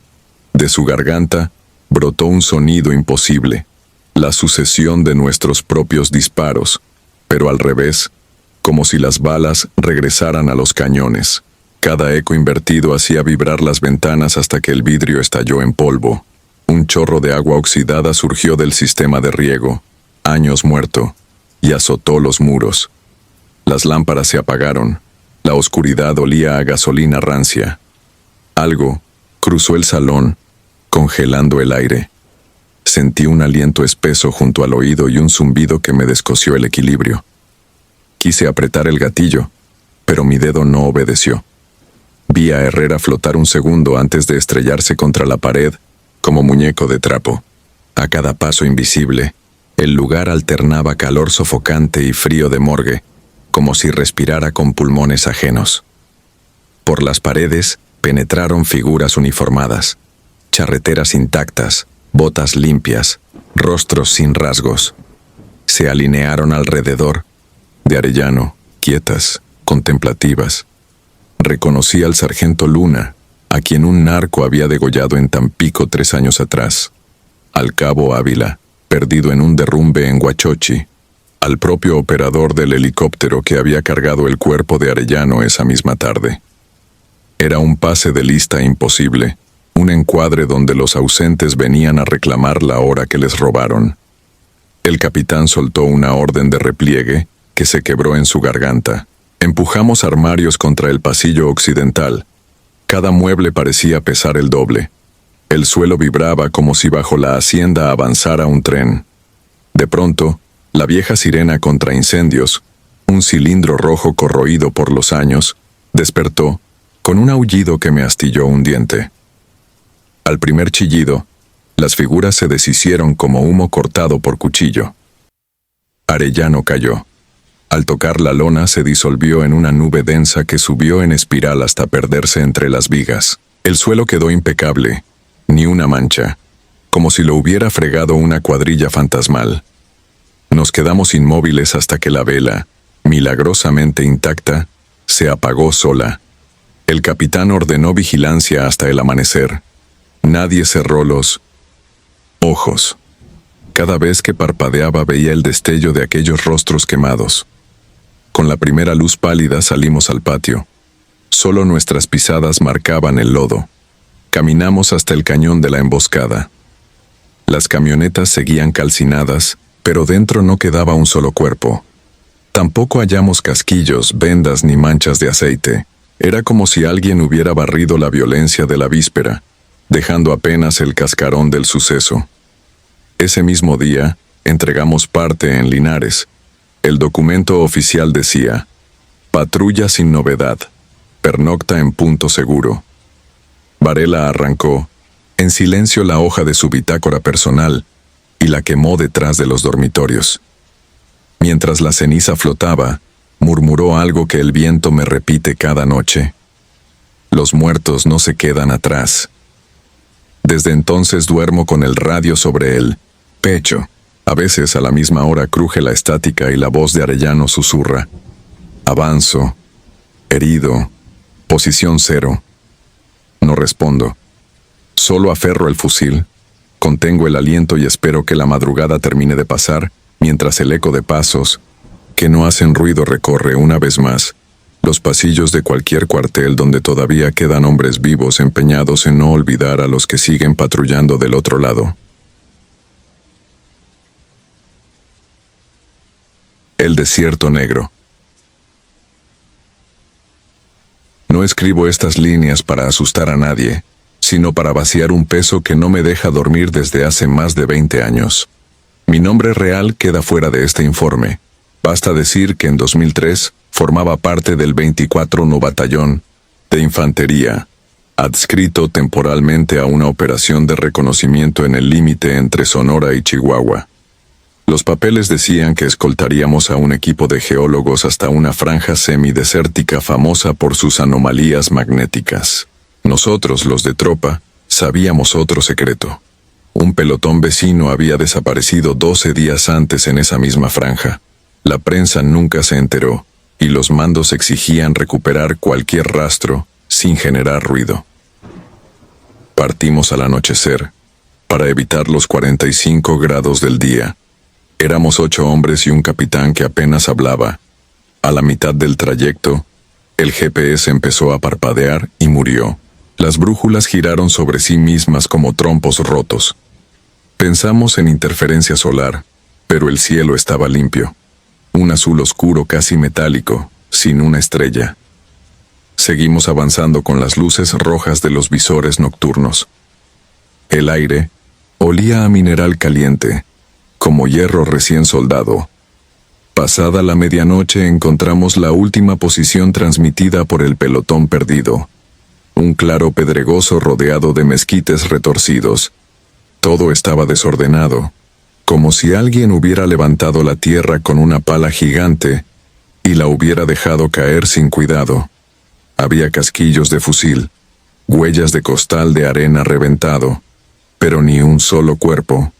De su garganta brotó un sonido imposible, la sucesión de nuestros propios disparos, pero al revés, como si las balas regresaran a los cañones. Cada eco invertido hacía vibrar las ventanas hasta que el vidrio estalló en polvo. Un chorro de agua oxidada surgió del sistema de riego, años muerto, y azotó los muros. Las lámparas se apagaron. La oscuridad olía a gasolina rancia. Algo cruzó el salón, congelando el aire. Sentí un aliento espeso junto al oído y un zumbido que me descosió el equilibrio. Quise apretar el gatillo, pero mi dedo no obedeció. Vi a Herrera flotar un segundo antes de estrellarse contra la pared, como muñeco de trapo. A cada paso invisible, el lugar alternaba calor sofocante y frío de morgue, como si respirara con pulmones ajenos. Por las paredes penetraron figuras uniformadas, charreteras intactas, botas limpias, rostros sin rasgos. Se alinearon alrededor de Arellano, quietas, contemplativas. Reconocí al sargento Luna, a quien un narco había degollado en Tampico 3 años atrás, al cabo Ávila, perdido en un derrumbe en Huachochi, al propio operador del helicóptero que había cargado el cuerpo de Arellano esa misma tarde. Era un pase de lista imposible, un encuadre donde los ausentes venían a reclamar la hora que les robaron. El capitán soltó una orden de repliegue que se quebró en su garganta. Empujamos armarios contra el pasillo occidental. Cada mueble parecía pesar el doble. El suelo vibraba como si bajo la hacienda avanzara un tren. De pronto, La vieja sirena contra incendios, un cilindro rojo corroído por los años, despertó, con un aullido que me astilló un diente. Al primer chillido, las figuras se deshicieron como humo cortado por cuchillo. Arellano cayó. Al tocar la lona se disolvió en una nube densa que subió en espiral hasta perderse entre las vigas. El suelo quedó impecable, ni una mancha, como si lo hubiera fregado una cuadrilla fantasmal. Nos quedamos inmóviles hasta que la vela, milagrosamente intacta, se apagó sola. El capitán ordenó vigilancia hasta el amanecer. Nadie cerró los ojos. Cada vez que parpadeaba veía el destello de aquellos rostros quemados. Con la primera luz pálida salimos al patio. Solo nuestras pisadas marcaban el lodo. Caminamos hasta el cañón de la emboscada. Las camionetas seguían calcinadas, pero dentro no quedaba un solo cuerpo. Tampoco hallamos casquillos, vendas ni manchas de aceite. Era como si alguien hubiera barrido la violencia de la víspera, dejando apenas el cascarón del suceso. Ese mismo día, entregamos parte en Linares. El documento oficial decía: patrulla sin novedad, pernocta en punto seguro. Varela arrancó, en silencio, la hoja de su bitácora personal y la quemó detrás de los dormitorios. Mientras la ceniza flotaba, murmuró algo que el viento me repite cada noche: los muertos no se quedan atrás. Desde entonces duermo con el radio sobre el pecho. A veces a la misma hora cruje la estática y la voz de Arellano susurra: avanzo, herido, posición 0. No respondo. Solo aferro el fusil, contengo el aliento y espero que la madrugada termine de pasar, mientras el eco de pasos, que no hacen ruido, recorre una vez más los pasillos de cualquier cuartel donde todavía quedan hombres vivos empeñados en no olvidar a los que siguen patrullando del otro lado. El desierto negro. No escribo estas líneas para asustar a nadie, sino para vaciar un peso que no me deja dormir desde hace más de 20 años. Mi nombre real queda fuera de este informe. Basta decir que en 2003 formaba parte del 24º Batallón de Infantería, adscrito temporalmente a una operación de reconocimiento en el límite entre Sonora y Chihuahua. Los papeles decían que escoltaríamos a un equipo de geólogos hasta una franja semidesértica famosa por sus anomalías magnéticas. Nosotros, los de tropa, sabíamos otro secreto. Un pelotón vecino había desaparecido 12 días antes en esa misma franja. La prensa nunca se enteró, y los mandos exigían recuperar cualquier rastro sin generar ruido. Partimos al anochecer, para evitar los 45 grados del día. Éramos 8 hombres y un capitán que apenas hablaba. A la mitad del trayecto, el GPS empezó a parpadear y murió. Las brújulas giraron sobre sí mismas como trompos rotos. Pensamos en interferencia solar, pero el cielo estaba limpio. Un azul oscuro casi metálico, sin una estrella. Seguimos avanzando con las luces rojas de los visores nocturnos. El aire olía a mineral caliente, como hierro recién soldado. Pasada la medianoche encontramos la última posición transmitida por el pelotón perdido. Un claro pedregoso rodeado de mezquites retorcidos. Todo estaba desordenado, como si alguien hubiera levantado la tierra con una pala gigante y la hubiera dejado caer sin cuidado. Había casquillos de fusil, huellas de costal de arena reventado, pero ni un solo cuerpo.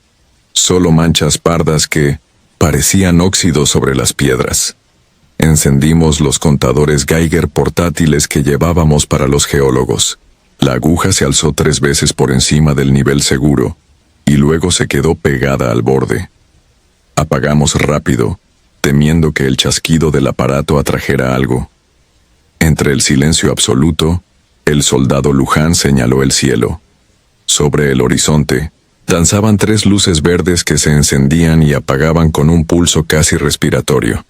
Solo manchas pardas que parecían óxido sobre las piedras. Encendimos los contadores Geiger portátiles que llevábamos para los geólogos. La aguja se alzó 3 veces por encima del nivel seguro, y luego se quedó pegada al borde. Apagamos rápido, temiendo que el chasquido del aparato atrajera algo. Entre el silencio absoluto, el soldado Luján señaló el cielo. Sobre el horizonte, danzaban 3 luces verdes que se encendían y apagaban con un pulso casi respiratorio.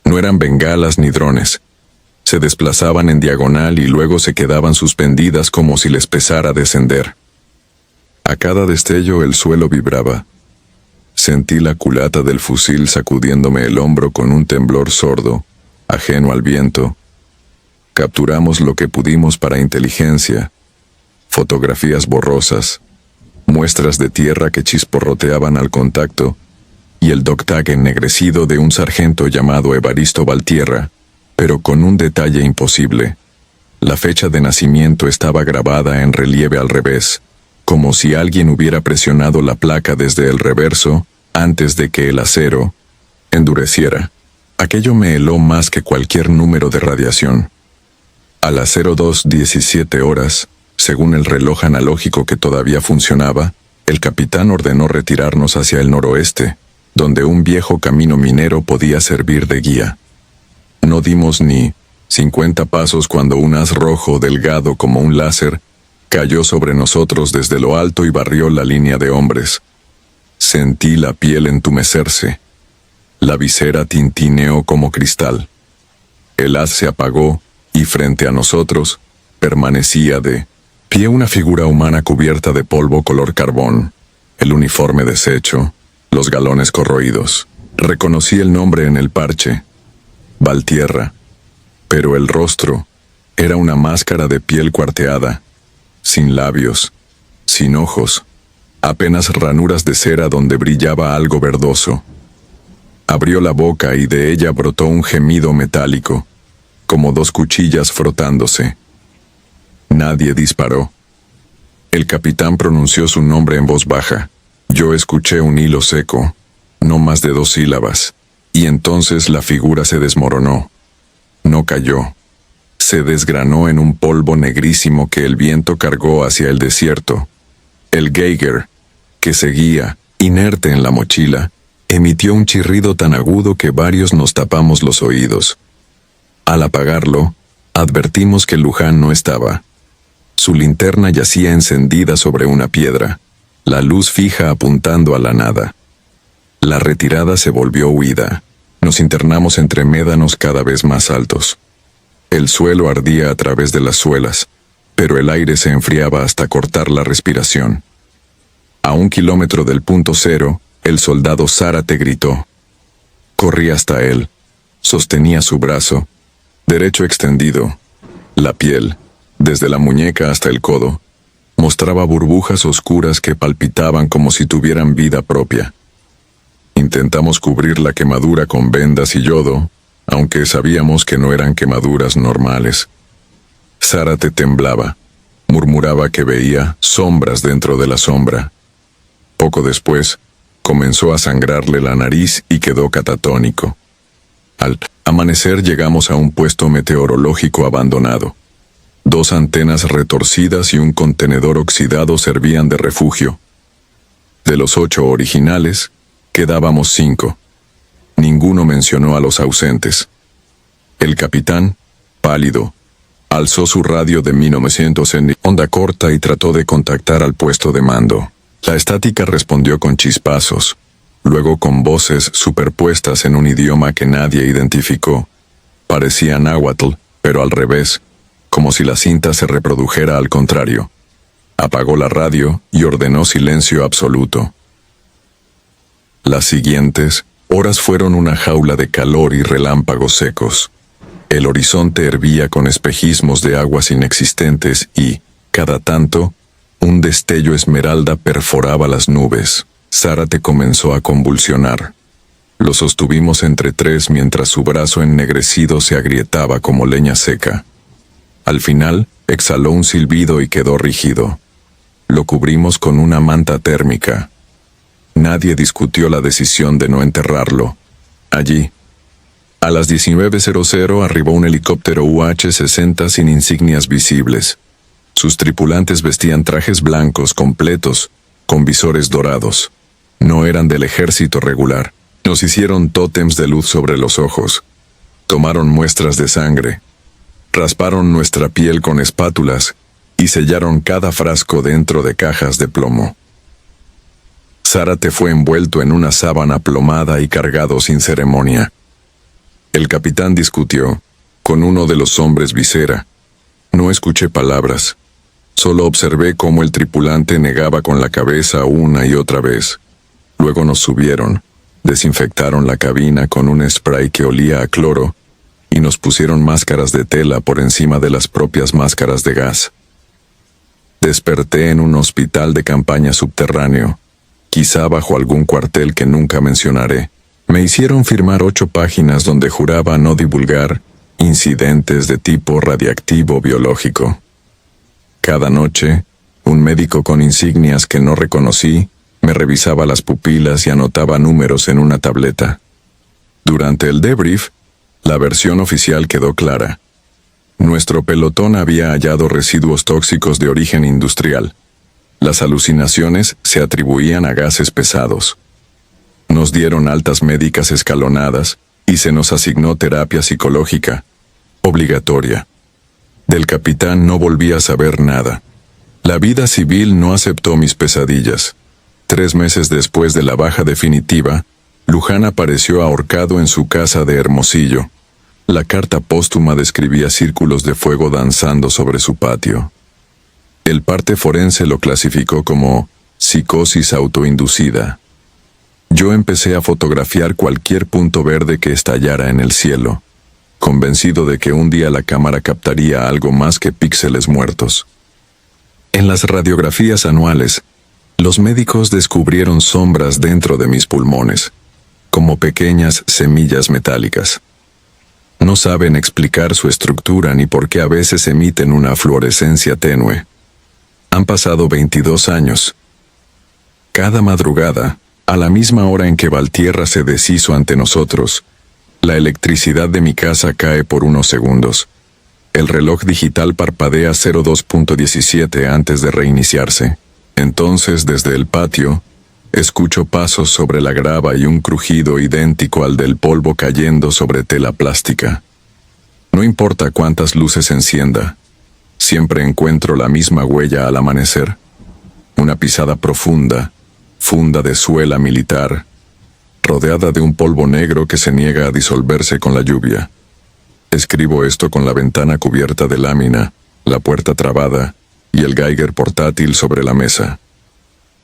No eran bengalas ni drones. Se desplazaban en diagonal y luego se quedaban suspendidas como si les pesara descender. A cada destello el suelo vibraba. Sentí la culata del fusil sacudiéndome el hombro con un temblor sordo, ajeno al viento. Capturamos lo que pudimos para inteligencia. Fotografías borrosas, muestras de tierra que chisporroteaban al contacto, y el dog-tag ennegrecido de un sargento llamado Evaristo Valtierra, pero con un detalle imposible. La fecha de nacimiento estaba grabada en relieve al revés, como si alguien hubiera presionado la placa desde el reverso antes de que el acero endureciera. Aquello me heló más que cualquier número de radiación. A las 02:17 horas, según el reloj analógico que todavía funcionaba, el capitán ordenó retirarnos hacia el noroeste, donde un viejo camino minero podía servir de guía. No dimos ni 50 pasos cuando un haz rojo delgado como un láser cayó sobre nosotros desde lo alto y barrió la línea de hombres. Sentí la piel entumecerse. La visera tintineó como cristal. El haz se apagó y frente a nosotros permanecía de pie una figura humana cubierta de polvo color carbón, el uniforme deshecho, los galones corroídos. Reconocí el nombre en el parche, Valtierra, pero el rostro era una máscara de piel cuarteada, sin labios, sin ojos, apenas ranuras de cera donde brillaba algo verdoso. Abrió la boca y de ella brotó un gemido metálico, como dos cuchillas frotándose. Nadie disparó. El capitán pronunció su nombre en voz baja. Yo escuché un hilo seco, no más de 2 sílabas, y entonces la figura se desmoronó. No cayó. Se desgranó en un polvo negrísimo que el viento cargó hacia el desierto. El Geiger, que seguía, inerte en la mochila, emitió un chirrido tan agudo que varios nos tapamos los oídos. Al apagarlo, advertimos que Luján no estaba. Su linterna yacía encendida sobre una piedra, la luz fija apuntando a la nada. La retirada se volvió huida. Nos internamos entre médanos cada vez más altos. El suelo ardía a través de las suelas, pero el aire se enfriaba hasta cortar la respiración. A 1 kilómetro del punto cero, el soldado Zárate gritó. Corrí hasta él. Sostenía su brazo, derecho extendido. La piel, desde la muñeca hasta el codo, mostraba burbujas oscuras que palpitaban como si tuvieran vida propia. Intentamos cubrir la quemadura con vendas y yodo, aunque sabíamos que no eran quemaduras normales. Zárate temblaba, murmuraba que veía sombras dentro de la sombra. Poco después, comenzó a sangrarle la nariz y quedó catatónico. Al amanecer llegamos a un puesto meteorológico abandonado. 2 antenas retorcidas y un contenedor oxidado servían de refugio. De los 8 originales, quedábamos 5. Ninguno mencionó a los ausentes. El capitán, pálido, alzó su radio de 1900 en onda corta y trató de contactar al puesto de mando. La estática respondió con chispazos, luego con voces superpuestas en un idioma que nadie identificó. Parecía náhuatl, pero al revés, como si la cinta se reprodujera al contrario. Apagó la radio y ordenó silencio absoluto. Las siguientes horas fueron una jaula de calor y relámpagos secos. El horizonte hervía con espejismos de aguas inexistentes y, cada tanto, un destello esmeralda perforaba las nubes. Zárate comenzó a convulsionar. Lo sostuvimos entre 3 mientras su brazo ennegrecido se agrietaba como leña seca. Al final, exhaló un silbido y quedó rígido. Lo cubrimos con una manta térmica. Nadie discutió la decisión de no enterrarlo. Allí, a las 19:00 arribó un helicóptero UH-60 sin insignias visibles. Sus tripulantes vestían trajes blancos completos, con visores dorados. No eran del ejército regular. Nos hicieron tótems de luz sobre los ojos. Tomaron muestras de sangre. Rasparon nuestra piel con espátulas y sellaron cada frasco dentro de cajas de plomo. Zárate fue envuelto en una sábana plomada y cargado sin ceremonia. El capitán discutió con uno de los hombres visera. No escuché palabras. Solo observé cómo el tripulante negaba con la cabeza una y otra vez. Luego nos subieron, desinfectaron la cabina con un spray que olía a cloro y nos pusieron máscaras de tela por encima de las propias máscaras de gas. Desperté en un hospital de campaña subterráneo, quizá bajo algún cuartel que nunca mencionaré. Me hicieron firmar 8 páginas donde juraba no divulgar incidentes de tipo radiactivo biológico. Cada noche, un médico con insignias que no reconocí me revisaba las pupilas y anotaba números en una tableta. Durante el debrief, la versión oficial quedó clara. Nuestro pelotón había hallado residuos tóxicos de origen industrial. Las alucinaciones se atribuían a gases pesados. Nos dieron altas médicas escalonadas y se nos asignó terapia psicológica, obligatoria. Del capitán no volví a saber nada. La vida civil no aceptó mis pesadillas. 3 meses después de la baja definitiva, Luján apareció ahorcado en su casa de Hermosillo. La carta póstuma describía círculos de fuego danzando sobre su patio. El parte forense lo clasificó como psicosis autoinducida. Yo empecé a fotografiar cualquier punto verde que estallara en el cielo, convencido de que un día la cámara captaría algo más que píxeles muertos. En las radiografías anuales, los médicos descubrieron sombras dentro de mis pulmones, como pequeñas semillas metálicas. No saben explicar su estructura ni por qué a veces emiten una fluorescencia tenue. Han pasado 22 años. Cada madrugada, a la misma hora en que Valtierra se deshizo ante nosotros, la electricidad de mi casa cae por unos segundos. El reloj digital parpadea 02.17 antes de reiniciarse. Entonces, desde el patio, escucho pasos sobre la grava y un crujido idéntico al del polvo cayendo sobre tela plástica. No importa cuántas luces encienda, siempre encuentro la misma huella al amanecer. Una pisada profunda, funda de suela militar, rodeada de un polvo negro que se niega a disolverse con la lluvia. Escribo esto con la ventana cubierta de lámina, la puerta trabada y el Geiger portátil sobre la mesa.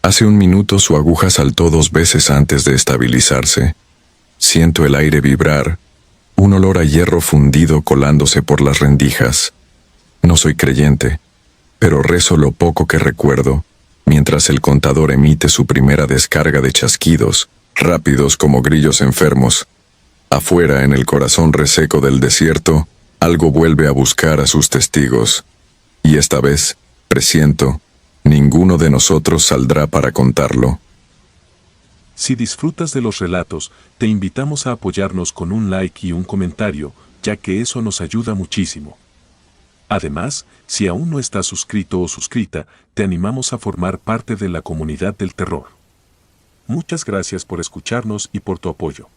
Hace un minuto su aguja saltó 2 veces antes de estabilizarse. Siento el aire vibrar, un olor a hierro fundido colándose por las rendijas. No soy creyente, pero rezo lo poco que recuerdo, mientras el contador emite su primera descarga de chasquidos, rápidos como grillos enfermos. Afuera, en el corazón reseco del desierto, algo vuelve a buscar a sus testigos. Y esta vez, presiento, ninguno de nosotros saldrá para contarlo. Si disfrutas de los relatos, te invitamos a apoyarnos con un like y un comentario, ya que eso nos ayuda muchísimo. Además, si aún no estás suscrito o suscrita, te animamos a formar parte de la comunidad del terror. Muchas gracias por escucharnos y por tu apoyo.